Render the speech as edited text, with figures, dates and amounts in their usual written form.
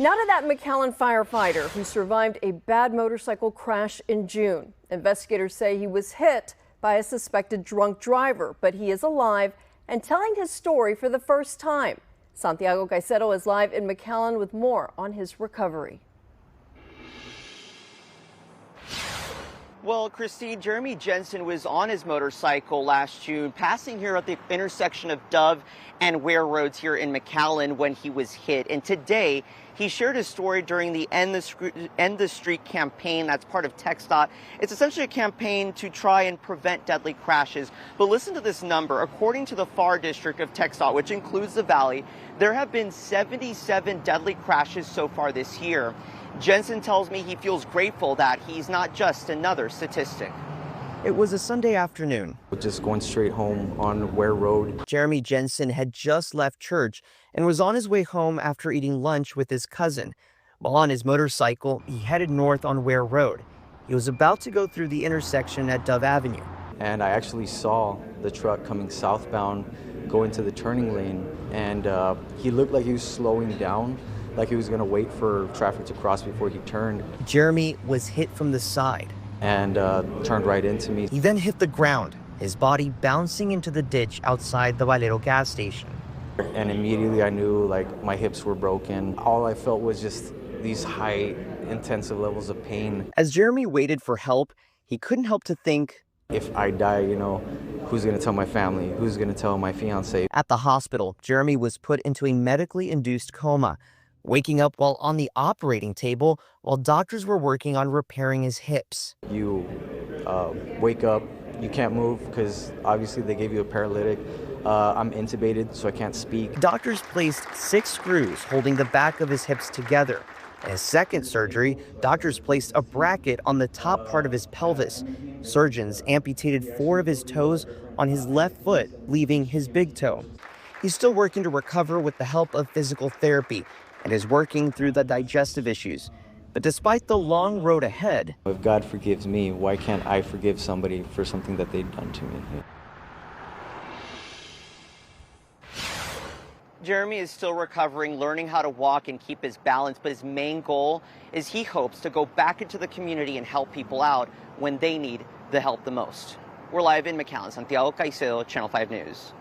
Now to that McAllen firefighter who survived a bad motorcycle crash in June. Investigators say he was hit by a suspected drunk driver, but he is alive and telling his story for the first time. Santiago Caicedo is live in McAllen with more on his recovery. Well, Christine, Jeremy Jensen was on his motorcycle last June, passing here at the intersection of Dove and Ware Roads here in McAllen when he was hit. And today, he shared his story during the End the Street campaign. That's part of TxDOT. It's essentially a campaign to try and prevent deadly crashes. But listen to this number. According to the FAR district of TxDOT, which includes the Valley, there have been 77 deadly crashes so far this year. Jensen tells me he feels grateful that he's not just another statistic. It was a Sunday afternoon. Just going straight home on Ware Road. Jeremy Jensen had just left church and was on his way home after eating lunch with his cousin. While on his motorcycle, he headed north on Ware Road. He was about to go through the intersection at Dove Avenue. And I actually saw the truck coming southbound go into the turning lane, and he looked like he was slowing down, like he was going to wait for traffic to cross before he turned. Jeremy was hit from the side and turned right into me. He then hit the ground, his body bouncing into the ditch outside the Valero gas station. And immediately I knew like my hips were broken. All I felt was just these high, intensive levels of pain. As Jeremy waited for help, he couldn't help to think, if I die, who's going to tell my family? Who's going to tell my fiance? At the hospital, Jeremy was put into a medically induced coma, waking up while on the operating table while doctors were working on repairing his hips. You wake up, you can't move because obviously they gave you a paralytic. I'm intubated, so I can't speak. Doctors placed 6 screws holding the back of his hips together. In his second surgery, doctors placed a bracket on the top part of his pelvis. Surgeons amputated 4 of his toes on his left foot, leaving his big toe. He's still working to recover with the help of physical therapy and is working through the digestive issues. But despite the long road ahead, if God forgives me, why can't I forgive somebody for something that they've done to me? Jeremy is still recovering, learning how to walk and keep his balance, but his main goal is he hopes to go back into the community and help people out when they need the help the most. We're live in McAllen. Santiago Caicedo, Channel 5 News.